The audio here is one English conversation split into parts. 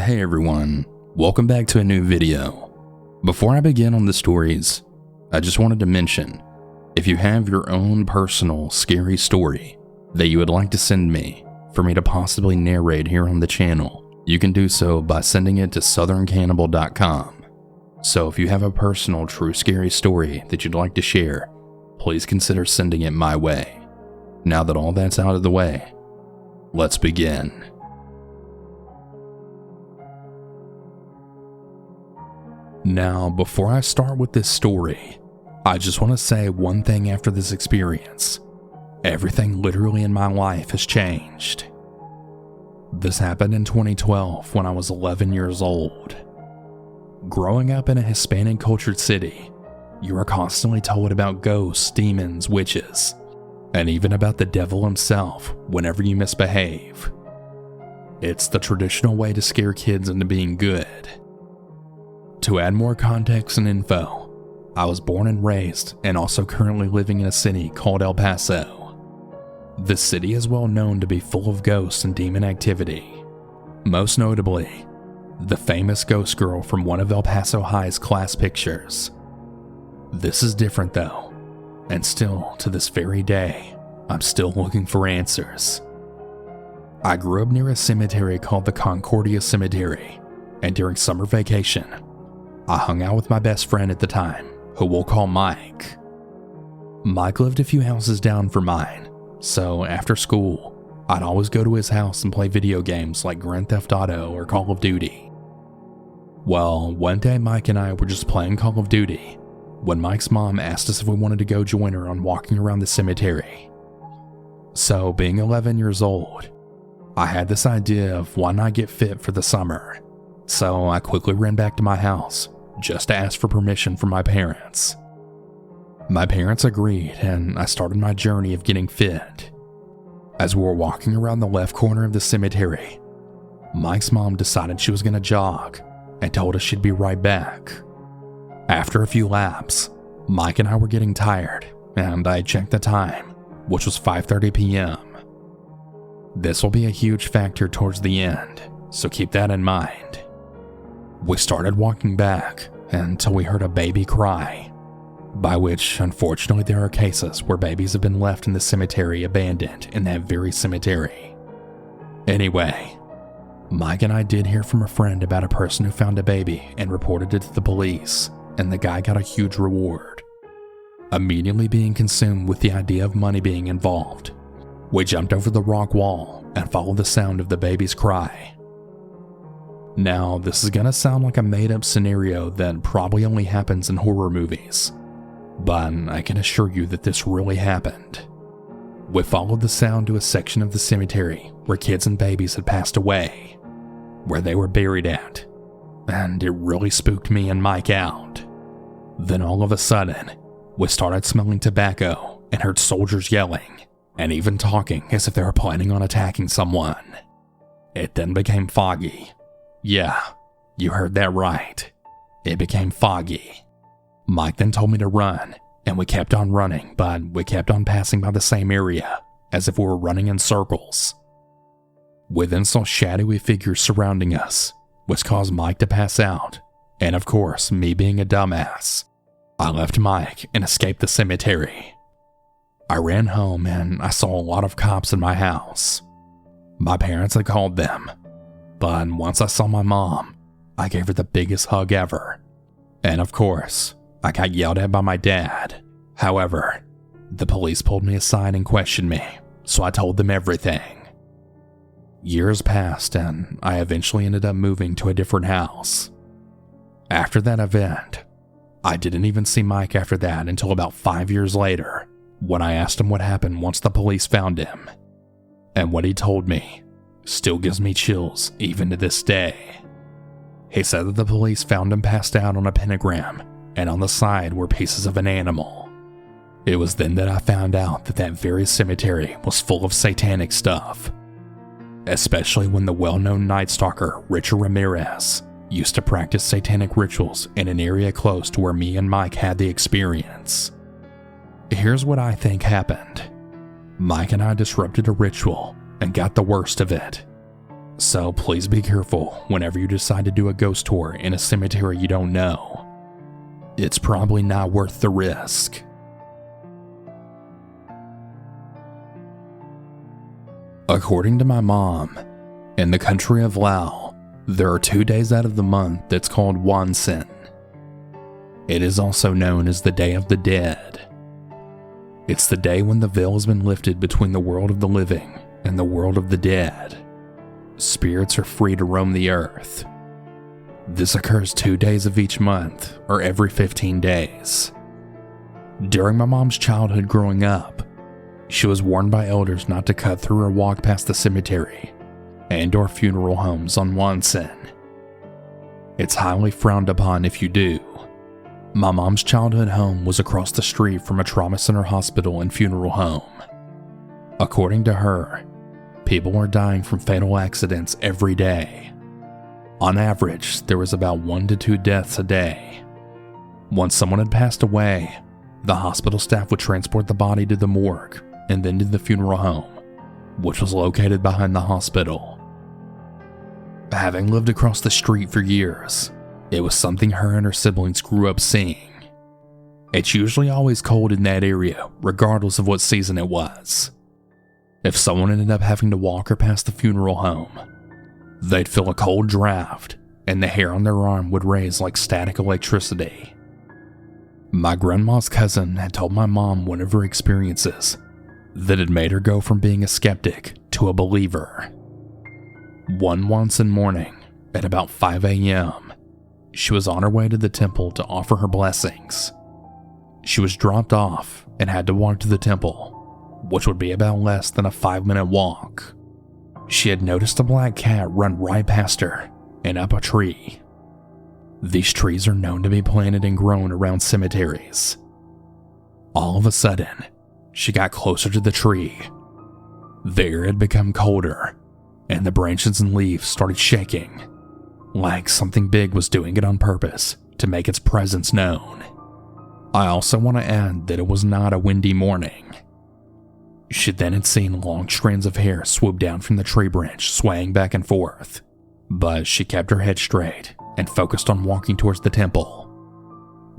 Hey everyone, welcome back to a new video. Before I begin on the stories, I just wanted to mention, if you have your own personal scary story that you would like to send me for me to possibly narrate here on the channel, you can do so by sending it to southerncannibal.com. So if you have a personal true scary story that you'd like to share, please consider sending it my way. Now that all that's out of the way, let's begin. Now, before I start with this story, I just want to say one thing after this experience. Everything literally in my life has changed. This happened in 2012 when I was 11 years old. Growing up in a Hispanic cultured city, you are constantly told about ghosts, demons, witches, and even about the devil himself whenever you misbehave. It's the traditional way to scare kids into being good. To add more context and info, I was born and raised and also currently living in a city called El Paso. This city is well known to be full of ghosts and demon activity. Most notably, the famous ghost girl from one of El Paso High's class pictures. This is different though, and still to this very day, I'm still looking for answers. I grew up near a cemetery called the Concordia Cemetery, and during summer vacation, I hung out with my best friend at the time, who we'll call Mike. Mike lived a few houses down from mine, so after school, I'd always go to his house and play video games like Grand Theft Auto or Call of Duty. Well, one day Mike and I were just playing Call of Duty when Mike's mom asked us if we wanted to go join her on walking around the cemetery. So, being 11 years old, I had this idea of why not get fit for the summer, so I quickly ran back to my house just to ask for permission from my parents. My parents agreed, and I started my journey of getting fit. As we were walking around the left corner of the cemetery, Mike's mom decided she was going to jog and told us she'd be right back. After a few laps, Mike and I were getting tired, and I checked the time, which was 5:30 p.m. This will be a huge factor towards the end, so keep that in mind. We started walking back until we heard a baby cry, by which unfortunately there are cases where babies have been left in the cemetery abandoned in that very cemetery. Anyway, Mike and I did hear from a friend about a person who found a baby and reported it to the police, and the guy got a huge reward. Immediately being consumed with the idea of money being involved, we jumped over the rock wall and followed the sound of the baby's cry. Now, this is gonna sound like a made-up scenario that probably only happens in horror movies, but I can assure you that this really happened. We followed the sound to a section of the cemetery where kids and babies had passed away, where they were buried at, and it really spooked me and Mike out. Then all of a sudden, we started smelling tobacco and heard soldiers yelling, and even talking as if they were planning on attacking someone. It then became foggy. Yeah, you heard that right. It became foggy. Mike then told me to run, and we kept on running, but we kept on passing by the same area, as if we were running in circles. We then saw shadowy figures surrounding us, which caused Mike to pass out, and of course, me being a dumbass, I left Mike and escaped the cemetery. I ran home and I saw a lot of cops in my house. My parents had called them, but once I saw my mom, I gave her the biggest hug ever. And of course, I got yelled at by my dad. However, the police pulled me aside and questioned me, so I told them everything. Years passed and I eventually ended up moving to a different house. After that event, I didn't even see Mike after that until about 5 years later, when I asked him what happened once the police found him. And what he told me still gives me chills even to this day. He said that the police found him passed out on a pentagram, and on the side were pieces of an animal. It was then that I found out that that very cemetery was full of satanic stuff, especially when the well-known Night Stalker Richard Ramirez used to practice satanic rituals in an area close to where me and Mike had the experience. Here's what I think happened. Mike and I disrupted a ritual and got the worst of it. So please be careful whenever you decide to do a ghost tour in a cemetery you don't know. It's probably not worth the risk. According to my mom, in the country of Lao, there are 2 days out of the month that's called Wansen. It is also known as the Day of the Dead. It's the day when the veil has been lifted between the world of the living and the world of the dead. Spirits are free to roam the earth. This occurs 2 days of each month, or every 15 days. During my mom's childhood growing up, she was warned by elders not to cut through or walk past the cemetery and/or funeral homes on Wansen. It's highly frowned upon if you do. My mom's childhood home was across the street from a trauma center hospital and funeral home. According to her, people are dying from fatal accidents every day. On average, there was about 1 to 2 deaths a day. Once someone had passed away, the hospital staff would transport the body to the morgue and then to the funeral home, which was located behind the hospital. Having lived across the street for years, it was something her and her siblings grew up seeing. It's usually always cold in that area, regardless of what season it was. If someone ended up having to walk or pass the funeral home, they'd feel a cold draft, and the hair on their arm would raise like static electricity. My grandma's cousin had told my mom one of her experiences that had made her go from being a skeptic to a believer. One Wansen morning, at about 5 a.m., she was on her way to the temple to offer her blessings. She was dropped off and had to walk to the temple, which would be about less than a 5-minute walk. She had noticed a black cat run right past her and up a tree. These trees are known to be planted and grown around cemeteries. All of a sudden, she got closer to the tree. The air had become colder, and the branches and leaves started shaking, like something big was doing it on purpose to make its presence known. I also want to add that it was not a windy morning. She then had seen long strands of hair swoop down from the tree branch, swaying back and forth, but she kept her head straight and focused on walking towards the temple.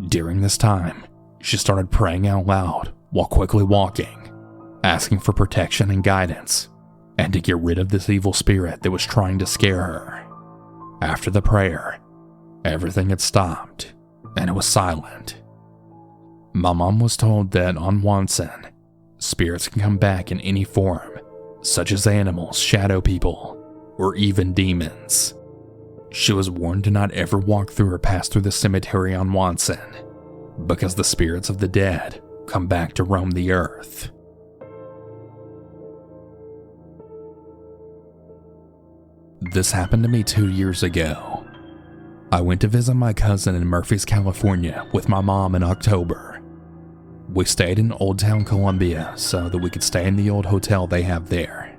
During this time, she started praying out loud while quickly walking, asking for protection and guidance, and to get rid of this evil spirit that was trying to scare her. After the prayer, everything had stopped, and it was silent. My mom was told that on Wansen, spirits can come back in any form, such as animals, shadow people, or even demons. She was warned to not ever walk through or pass through the cemetery on Wansen, because the spirits of the dead come back to roam the earth. This happened to me 2 years ago. I went to visit my cousin in Murphy's, California with my mom in October. We stayed in Old Town Columbia so that we could stay in the old hotel they have there.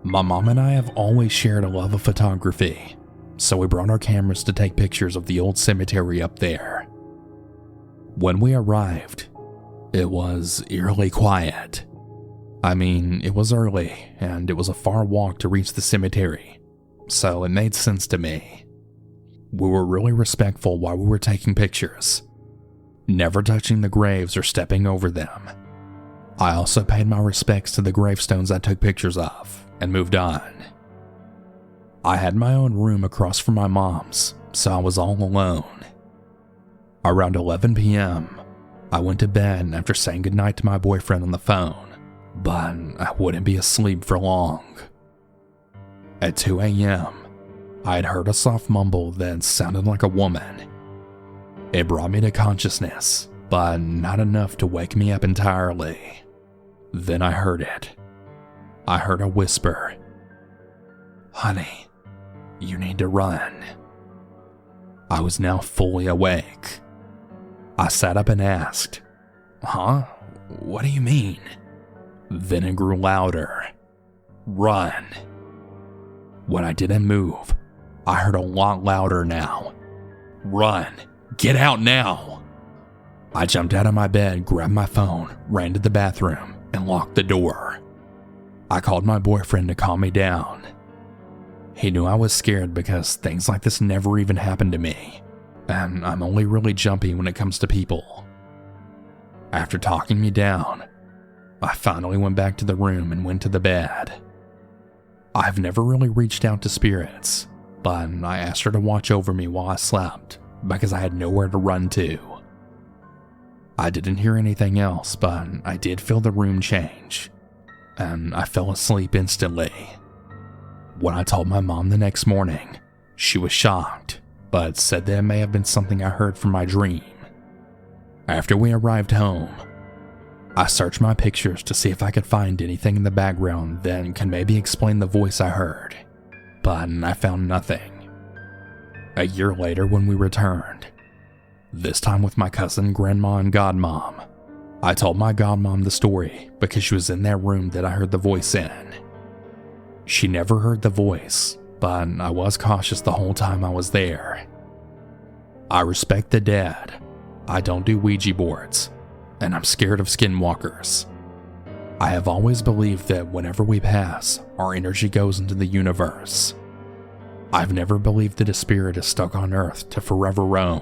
My mom and I have always shared a love of photography, so we brought our cameras to take pictures of the old cemetery up there. When we arrived, it was eerily quiet. I mean, it was early, and it was a far walk to reach the cemetery, so it made sense to me. We were really respectful while we were taking pictures, never touching the graves or stepping over them. I also paid my respects to the gravestones I took pictures of, and moved on. I had my own room across from my mom's, so I was all alone. Around 11 p.m., I went to bed after saying goodnight to my boyfriend on the phone, but I wouldn't be asleep for long. At 2 a.m., I had heard a soft mumble that sounded like a woman. It brought me to consciousness, but not enough to wake me up entirely. Then I heard it. I heard a whisper. "Honey, you need to run." I was now fully awake. I sat up and asked, "Huh? What do you mean?" Then it grew louder. "Run." When I didn't move, I heard a lot louder now. "Run! Get out now!" I jumped out of my bed, grabbed my phone, ran to the bathroom, and locked the door. I called my boyfriend to calm me down. He knew I was scared because things like this never even happened to me, and I'm only really jumpy when it comes to people. After talking me down, I finally went back to the room and went to the bed. I've never really reached out to spirits, but I asked her to watch over me while I slept because I had nowhere to run to. I didn't hear anything else, but I did feel the room change, and I fell asleep instantly. When I told my mom the next morning, she was shocked, but said that it may have been something I heard from my dream. After we arrived home, I searched my pictures to see if I could find anything in the background that can maybe explain the voice I heard, but I found nothing. A year later when we returned, this time with my cousin, grandma, and godmom, I told my godmom the story because she was in that room that I heard the voice in. She never heard the voice, but I was cautious the whole time I was there. I respect the dead. I don't do Ouija boards, and I'm scared of skinwalkers. I have always believed that whenever we pass, our energy goes into the universe. I've never believed that a spirit is stuck on Earth to forever roam.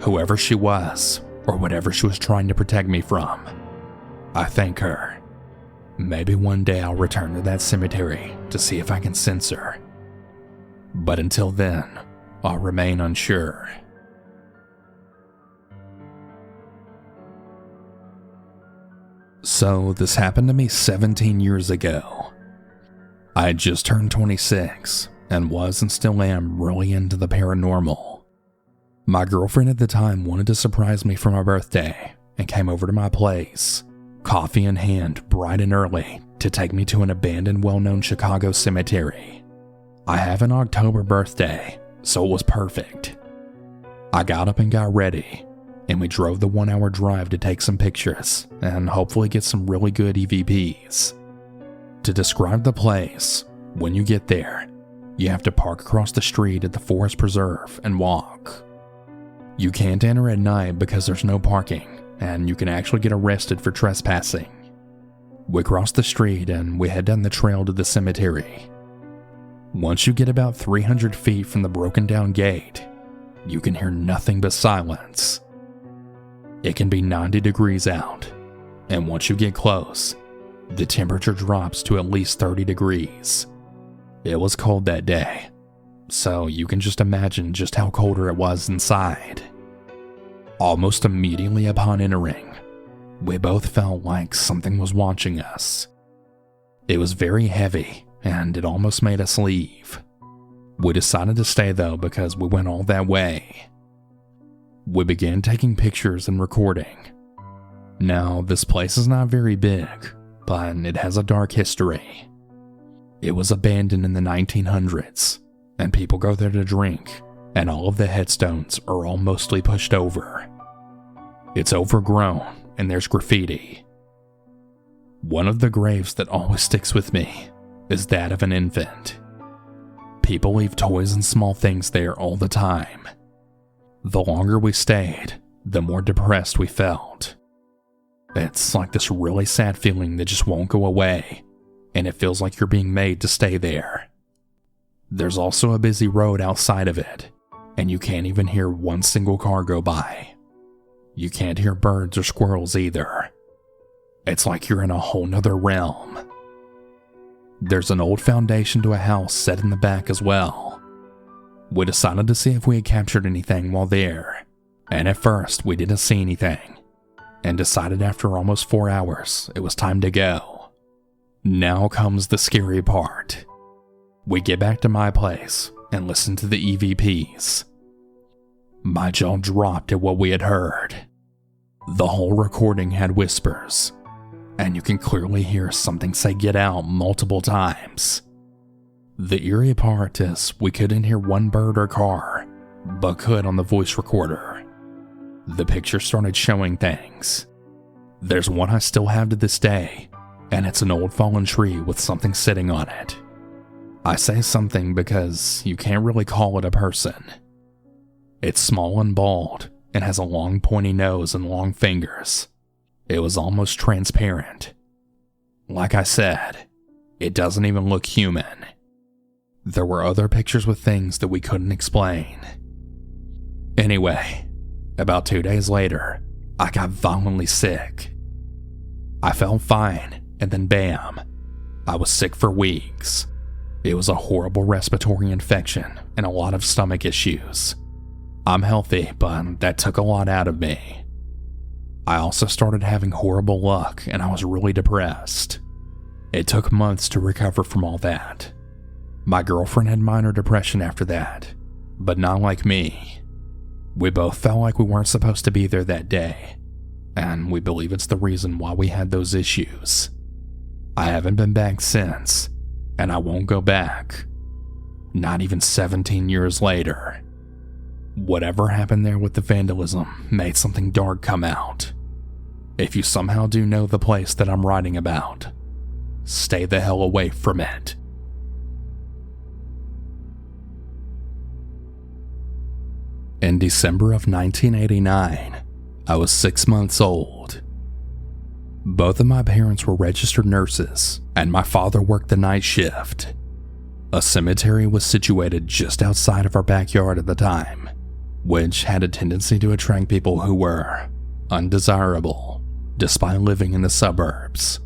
Whoever she was, or whatever she was trying to protect me from, I thank her. Maybe one day I'll return to that cemetery to see if I can sense her. But until then, I'll remain unsure. So this happened to me 17 years ago. I had just turned 26 and was and still am really into the paranormal. My girlfriend at the time wanted to surprise me for my birthday and came over to my place, coffee in hand, bright and early, to take me to an abandoned well-known Chicago cemetery. I have an October birthday, so it was perfect. I got up and got ready, and we drove the 1-hour drive to take some pictures and hopefully get some really good EVPs. To describe the place, when you get there, you have to park across the street at the Forest Preserve and walk. You can't enter at night because there's no parking, and you can actually get arrested for trespassing. We cross the street and we head down the trail to the cemetery. Once you get about 300 feet from the broken down gate, you can hear nothing but silence. It can be 90 degrees out, and once you get close, the temperature drops to at least 30 degrees. It was cold that day, so you can just imagine just how colder it was inside. Almost immediately upon entering, we both felt like something was watching us. It was very heavy, and it almost made us leave. We decided to stay though because we went all that way. We began taking pictures and recording. Now, this place is not very big, but it has a dark history. It was abandoned in the 1900s, and people go there to drink, and all of the headstones are all mostly pushed over. It's overgrown, and there's graffiti. One of the graves that always sticks with me is that of an infant. People leave toys and small things there all the time. The longer we stayed, the more depressed we felt. It's like this really sad feeling that just won't go away, and it feels like you're being made to stay there. There's also a busy road outside of it, and you can't even hear one single car go by. You can't hear birds or squirrels either. It's like you're in a whole nother realm. There's an old foundation to a house set in the back as well. We decided to see if we had captured anything while there, and at first we didn't see anything, and decided after almost 4 hours it was time to go. Now comes the scary part. We get back to my place and listen to the EVPs. My jaw dropped at what we had heard. The whole recording had whispers, and you can clearly hear something say "get out" multiple times. The eerie part is we couldn't hear one bird or car, but could on the voice recorder. The picture started showing things. There's one I still have to this day, and it's an old fallen tree with something sitting on it. I say something because you can't really call it a person. It's small and bald, and has a long pointy nose and long fingers. It was almost transparent. Like I said, it doesn't even look human. There were other pictures with things that we couldn't explain. Anyway, about 2 days later, I got violently sick. I felt fine, and then bam, I was sick for weeks. It was a horrible respiratory infection and a lot of stomach issues. I'm healthy, but that took a lot out of me. I also started having horrible luck, and I was really depressed. It took months to recover from all that. My girlfriend had minor depression after that, but not like me. We both felt like we weren't supposed to be there that day, and we believe it's the reason why we had those issues. I haven't been back since, and I won't go back. Not even 17 years later. Whatever happened there with the vandalism made something dark come out. If you somehow do know the place that I'm writing about, stay the hell away from it. In December of 1989, I was 6 months old. Both of my parents were registered nurses, and my father worked the night shift. A cemetery was situated just outside of our backyard at the time, which had a tendency to attract people who were undesirable, despite living in the suburbs.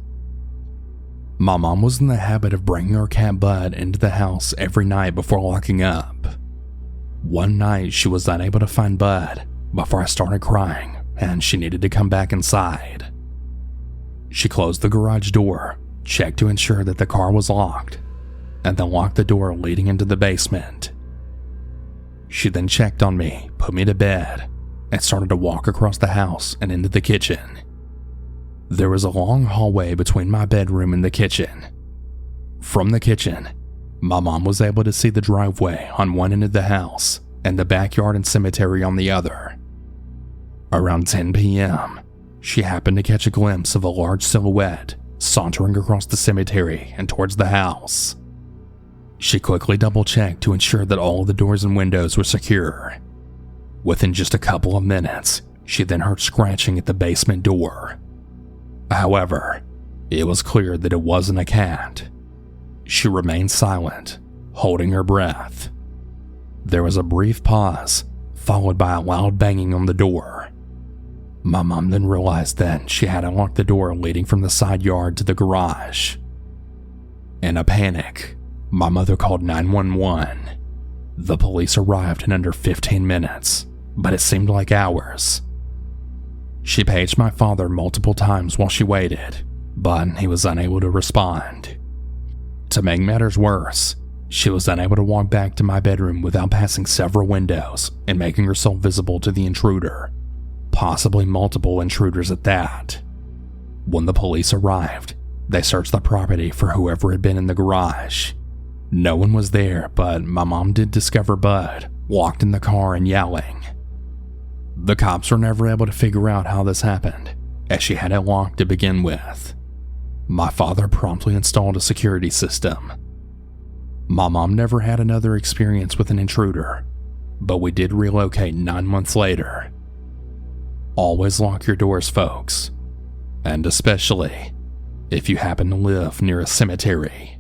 My mom was in the habit of bringing her cat Bud into the house every night before locking up. One night she was unable to find Bud before I started crying, and she needed to come back inside. She closed the garage door, checked to ensure that the car was locked, and then locked the door leading into the basement. She then checked on me, put me to bed, and started to walk across the house and into the kitchen. There was a long hallway between my bedroom and the kitchen. From the kitchen, my mom was able to see the driveway on one end of the house and the backyard and cemetery on the other. Around 10 p.m., she happened to catch a glimpse of a large silhouette sauntering across the cemetery and towards the house. She quickly double-checked to ensure that all of the doors and windows were secure. Within just a couple of minutes, she then heard scratching at the basement door. However, it was clear that it wasn't a cat. She remained silent, holding her breath. There was a brief pause, followed by a loud banging on the door. My mom then realized that she had unlocked the door leading from the side yard to the garage. In a panic, my mother called 911. The police arrived in under 15 minutes, but it seemed like hours. She paged my father multiple times while she waited, but he was unable to respond. To make matters worse, she was unable to walk back to my bedroom without passing several windows and making herself visible to the intruder, possibly multiple intruders at that. When the police arrived, they searched the property for whoever had been in the garage. No one was there, but my mom did discover Bud locked in the car and yelling. The cops were never able to figure out how this happened, as she had it locked to begin with. My father promptly installed a security system. My mom never had another experience with an intruder, but we did relocate 9 months later. Always lock your doors, folks, and especially if you happen to live near a cemetery.